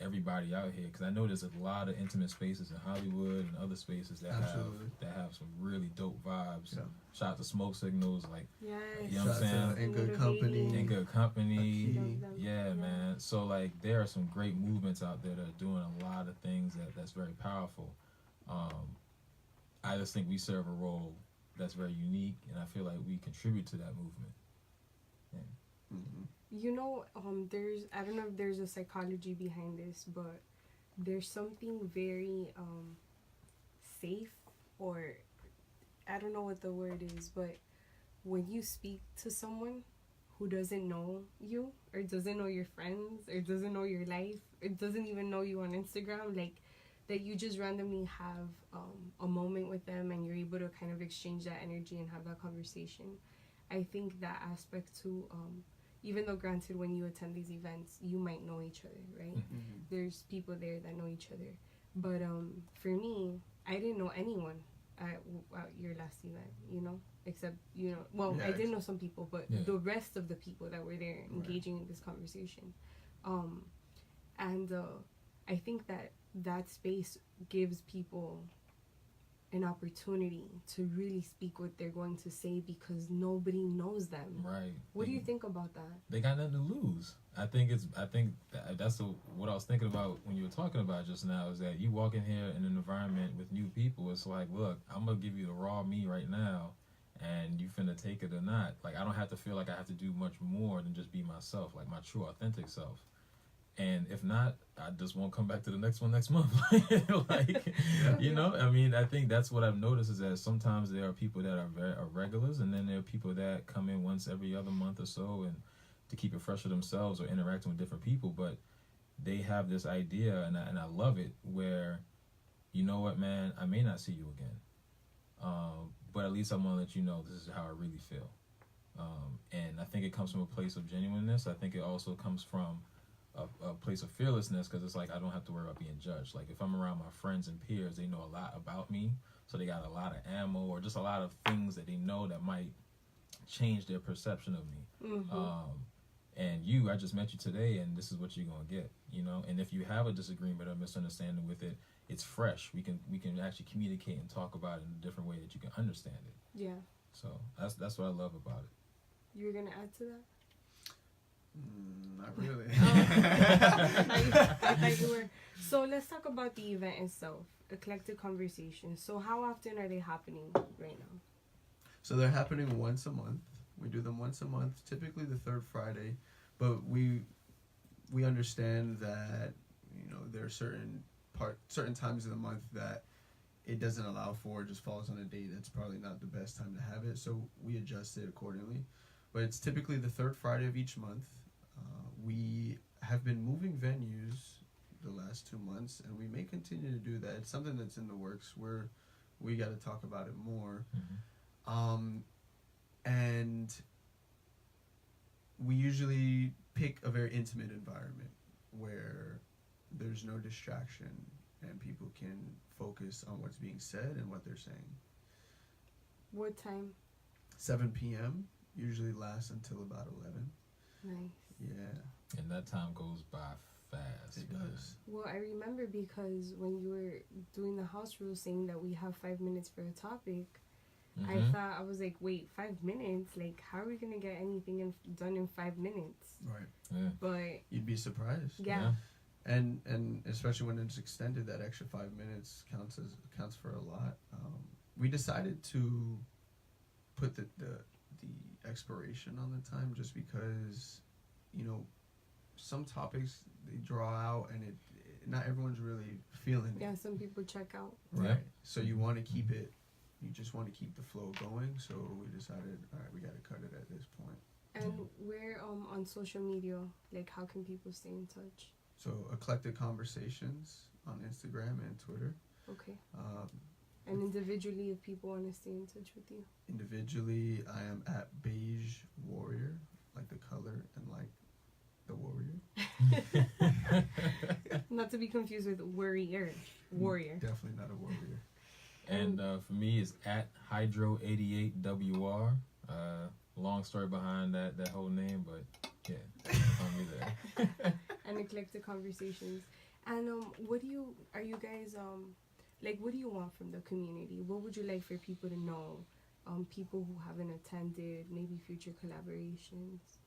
Speaker 4: everybody out here because I know there's a lot of intimate spaces in Hollywood and other spaces that have some really dope vibes. Yeah. Shout out to Smoke Signals, like,
Speaker 3: yes.
Speaker 4: You know what I'm saying?
Speaker 1: In Good Company.
Speaker 4: In Good Company. Yeah, man. So like there are some great movements out there that are doing a lot of things that's very powerful. I just think we serve a role that's very unique, and I feel like we contribute to that movement. Yeah.
Speaker 3: I don't know if there's a psychology behind this, but there's something very safe, or I don't know what the word is, but when you speak to someone who doesn't know you, or doesn't know your friends, or doesn't know your life, or doesn't even know you on Instagram, like that you just randomly have a moment with them and you're able to kind of exchange that energy and have that conversation. I think that aspect too, even though granted when you attend these events you might know each other, right? There's people there that know each other, but for me, I didn't know anyone at your last event, you know? Except, you know, well,
Speaker 1: Yeah,
Speaker 3: I did know some people, but
Speaker 4: Yeah.
Speaker 3: the rest of the people that were there engaging in this conversation. And I think that space gives people an opportunity to really speak what they're going to say because nobody knows them.
Speaker 4: Right.
Speaker 3: What do you think about that?
Speaker 4: They got nothing to lose. I think that's what I was thinking about when you were talking about just now is that you walk in here in an environment with new people. It's like, look, I'm gonna give you the raw me right now, and you finna take it or not. Like I don't have to feel like I have to do much more than just be myself, like my true authentic self. And if not, I just won't come back to the next one next month. Like, you know, I mean, I think that's what I've noticed is that sometimes there are people that are regulars, and then there are people that come in once every other month or so, and to keep it fresh for themselves or interacting with different people. But they have this idea, and I love it, where, you know what, man, I may not see you again, but at least I'm gonna let you know this is how I really feel. And I think it comes from a place of genuineness. I think it also comes from a place of fearlessness because it's like I don't have to worry about being judged. Like if I'm around my friends and peers, they know a lot about me, so they got a lot of ammo or just a lot of things that they know that might change their perception of me. And I just met you today, and this is what you're gonna get, you know. And if you have a disagreement or misunderstanding with it, it's fresh. We can actually communicate and talk about it in a different way that you can understand it.
Speaker 3: Yeah.
Speaker 4: So that's what I love about it.
Speaker 3: You were gonna add to that?
Speaker 1: Not really.
Speaker 3: I thought you were. So let's talk about the event itself, Eclectic Conversations. So how often are they happening right now?
Speaker 1: So they're happening once a month. We do them once a month, typically the third Friday. But we understand that, you know, there are certain times of the month that it doesn't allow for. It just falls on a date that's probably not the best time to have it. So we adjust it accordingly. But it's typically the third Friday of each month. We have been moving venues the last 2 months, and we may continue to do that. It's something that's in the works where we got to talk about it more. And we usually pick a very intimate environment where there's no distraction and people can focus on what's being said and what they're saying.
Speaker 3: What time?
Speaker 1: 7 p.m. usually lasts until about 11.
Speaker 3: Nice.
Speaker 1: Yeah.
Speaker 4: And that time goes by fast.
Speaker 1: It
Speaker 4: man.
Speaker 1: does.
Speaker 3: Well, I remember because when you were doing the house rules saying that we have 5 minutes for a topic, I thought, I was like, wait, 5 minutes? Like, how are we going to get anything done in 5 minutes?
Speaker 1: Right.
Speaker 4: Yeah.
Speaker 3: But
Speaker 1: You'd be surprised.
Speaker 3: yeah.
Speaker 1: And especially when it's extended, that extra 5 minutes counts for a lot. We decided to put the expiration on the time just because, you know, some topics they draw out and it not everyone's really feeling it.
Speaker 3: Yeah, some people check out.
Speaker 1: Right.
Speaker 4: Yeah.
Speaker 1: So you want to keep it. You just want to keep the flow going. So we decided, all right, we got to cut it at this point.
Speaker 3: And we're on social media. Like, how can people stay in touch?
Speaker 1: So Eclectic Conversations on Instagram and Twitter.
Speaker 3: Okay. And individually, if people want to stay in touch with you.
Speaker 1: Individually, I am at Beige Warrior, like the color and like the warrior.
Speaker 3: Not to be confused with warrior.
Speaker 1: Definitely not a warrior.
Speaker 4: And for me, it's at Hydro88WR. Long story behind that whole name, but yeah, I'll be there.
Speaker 3: And Eclectic Conversations. And what do you want from the community? What would you like for people to know? People who haven't attended, maybe future collaborations.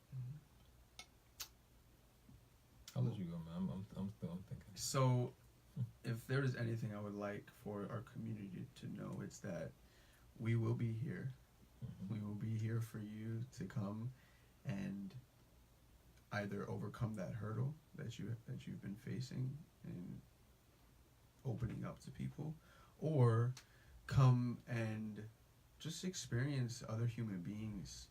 Speaker 4: I'll let you go, man. I'm thinking.
Speaker 1: So, if there is anything I would like for our community to know, it's that we will be here. We will be here for you to come and either overcome that hurdle that you've been facing and opening up to people, or come and just experience other human beings,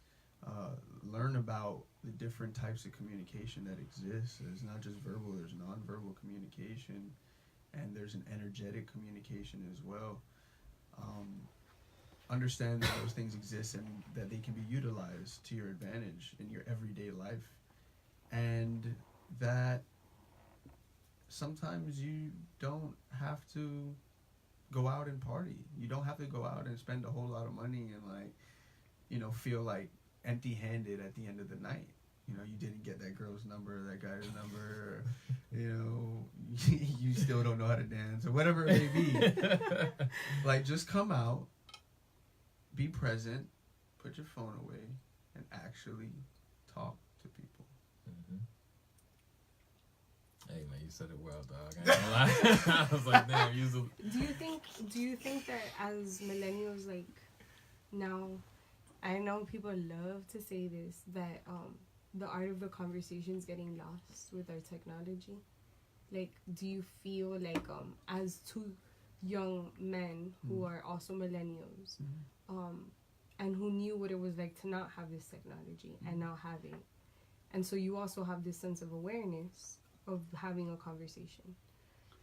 Speaker 1: learn about the different types of communication that exist. There's not just verbal, there's nonverbal communication, and there's an energetic communication as well. Understand that those things exist and that they can be utilized to your advantage in your everyday life, and that sometimes you don't have to go out and party. You don't have to go out and spend a whole lot of money and like, you know, feel like empty-handed at the end of the night. You know, you didn't get that girl's number, that guy's number, or, you know, you still don't know how to dance, or whatever it may be. Like, just come out, be present, put your phone away, and actually talk to people.
Speaker 4: Mm-hmm. Hey man, you said it well, dog. I ain't gonna lie. I was like, damn,
Speaker 3: Do you think that as millennials, like now, I know people love to say this, that the art of the conversation is getting lost with our technology. Like, do you feel like as two young men who are also millennials, and who knew what it was like to not have this technology and now have it, and so you also have this sense of awareness of having a conversation.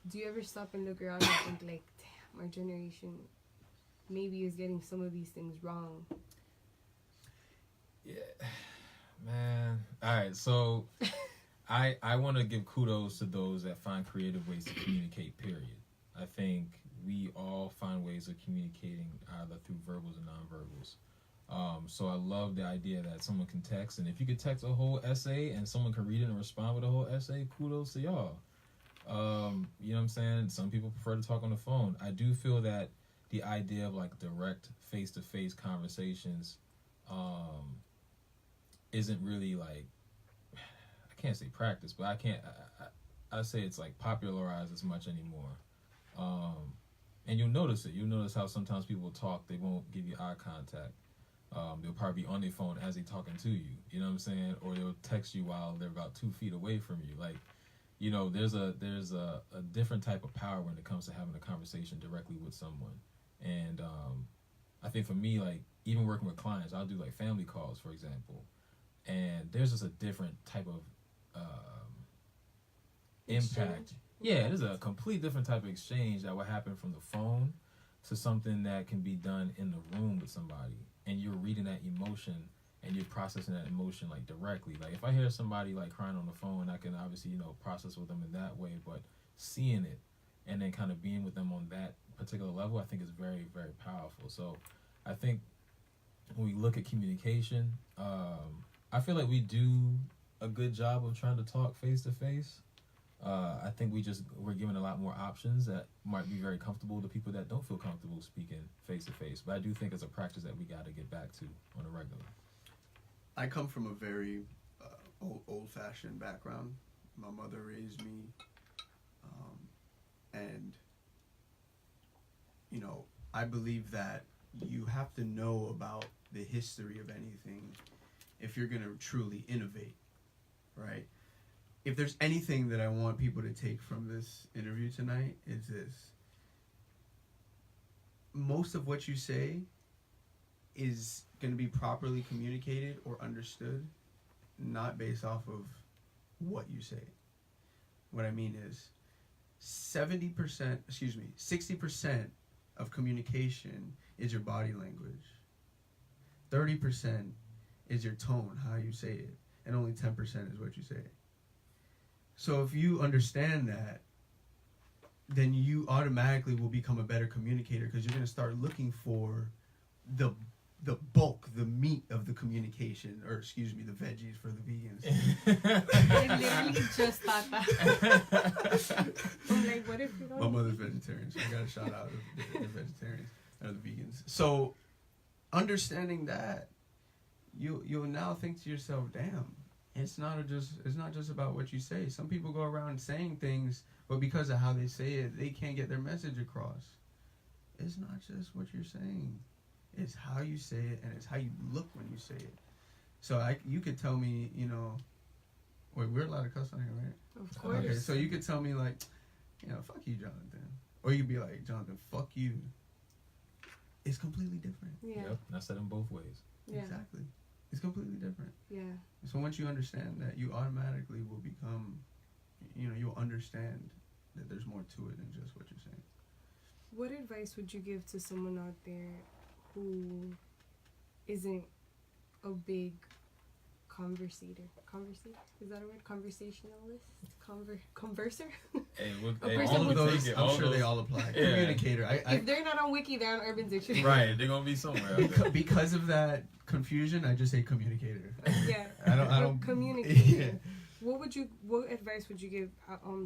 Speaker 3: Do you ever stop and look around and think like, damn, our generation maybe is getting some of these things wrong?
Speaker 4: Yeah, man. All right, so I want to give kudos to those that find creative ways to communicate, period. I think we all find ways of communicating either through verbals and nonverbals. So I love the idea that someone can text, and if you could text a whole essay and someone can read it and respond with a whole essay, kudos to y'all. You know what I'm saying? Some people prefer to talk on the phone. I do feel that the idea of like direct face-to-face conversations isn't really like, I can't say practice, but I say it's like popularized as much anymore. And you'll notice it. You'll notice how sometimes people talk, they won't give you eye contact. They'll probably be on their phone as they're talking to you. You know what I'm saying? Or they'll text you while they're about 2 feet away from you. Like, you know, there's a different type of power when it comes to having a conversation directly with someone. And I think for me, like, even working with clients, I'll do like family calls, for example. And there's just a different type of impact. Yeah, there's a complete different type of exchange that will happen from the phone to something that can be done in the room with somebody. And you're reading that emotion and you're processing that emotion like directly. Like if I hear somebody like crying on the phone, I can obviously, you know, process with them in that way. But seeing it and then kind of being with them on that particular level, I think is very, very powerful. So I think when we look at communication, I feel like we do a good job of trying to talk face to face. I think we're given a lot more options that might be very comfortable to people that don't feel comfortable speaking face to face. But I do think it's a practice that we got to get back to on a regular.
Speaker 1: I come from a very old-fashioned background. My mother raised me, and you know, I believe that you have to know about the history of anything if you're gonna truly innovate, right? If there's anything that I want people to take from this interview tonight, it's this. Most of what you say is going to be properly communicated or understood, not based off of what you say. What I mean is 60% of communication is your body language. 30% is your tone, how you say it, and only 10% is what you say. So if you understand that, then you automatically will become a better communicator because you're going to start looking for the bulk, the meat of the communication, or excuse me, the veggies for the vegans.
Speaker 3: I literally just thought that. I'm like, what if you don't?
Speaker 1: My mother's vegetarian, so I got to shout out the vegetarians or the vegans. So understanding that, you'll now think to yourself, damn. It's not just about what you say. Some people go around saying things, but because of how they say it, they can't get their message across. It's not just what you're saying. It's how you say it, and it's how you look when you say it. So you could tell me, you know, wait, we're allowed to cuss on here, right?
Speaker 3: Of course.
Speaker 1: Okay, so you could tell me like, you know, fuck you, Jonathan. Or you could be like, Jonathan, fuck you. It's completely different.
Speaker 3: Yeah.
Speaker 4: Yep, and I said them both ways.
Speaker 3: Yeah.
Speaker 1: Exactly. It's completely different.
Speaker 3: Yeah.
Speaker 1: So once you understand that, you automatically will become, you know, you'll understand that there's more to it than just what you're saying.
Speaker 3: What advice would you give to someone out there who isn't a big conversator. Is that a word? Conversationalist? Converser?
Speaker 4: Hey, look,
Speaker 3: A
Speaker 4: hey,
Speaker 3: person
Speaker 1: All
Speaker 3: with-
Speaker 1: of those, I'm sure they all apply.
Speaker 4: Yeah.
Speaker 1: Communicator.
Speaker 3: If they're not on Wiki, they're on Urban Dictionary.
Speaker 4: Right, they're gonna be somewhere out there.
Speaker 1: Because of that confusion, I just say communicator.
Speaker 3: Yeah.
Speaker 1: I don't.
Speaker 3: Communication. What advice would you give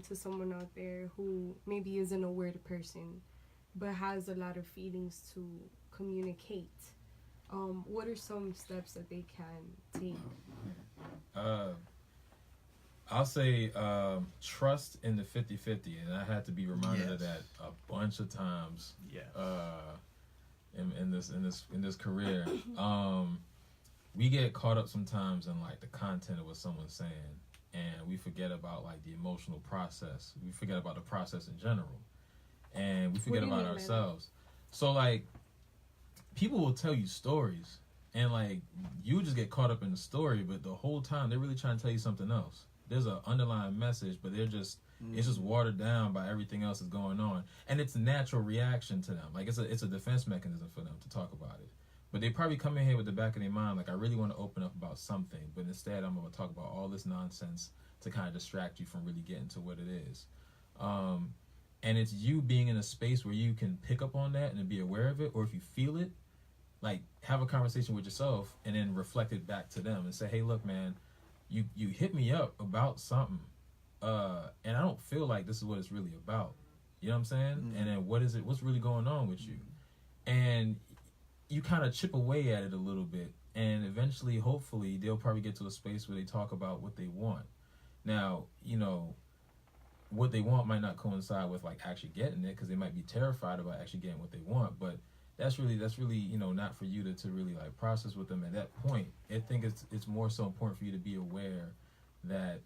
Speaker 3: to someone out there who maybe isn't a word person, but has a lot of feelings to communicate? What are some steps that they can take?
Speaker 4: I'll say trust in the 50-50, and I had to be reminded of that a bunch of times.
Speaker 1: Yeah.
Speaker 4: In this career, we get caught up sometimes in like the content of what someone's saying, and we forget about like the emotional process. We forget about the process in general, and we forget about ourselves. So like, people will tell you stories, and like you just get caught up in the story, but the whole time they're really trying to tell you something else. There's an underlying message, but it's just watered down by everything else that's going on, and it's a natural reaction to them. Like it's a defense mechanism for them to talk about it. But they probably come in here with the back of their mind, like I really want to open up about something, but instead I'm going to talk about all this nonsense to kind of distract you from really getting to what it is. And it's you being in a space where you can pick up on that and be aware of it, or if you feel it, like have a conversation with yourself and then reflect it back to them and say, hey, look, man, you hit me up about something, and I don't feel like this is what it's really about. You know what I'm saying?
Speaker 1: Mm-hmm.
Speaker 4: And then what's really going on with you? And you kind of chip away at it a little bit, and eventually, hopefully, they'll probably get to a space where they talk about what they want. Now, you know, what they want might not coincide with like actually getting it, because they might be terrified about actually getting what they want, but that's really you know, not for you to really like process with them at that point. I think it's more so important for you to be aware that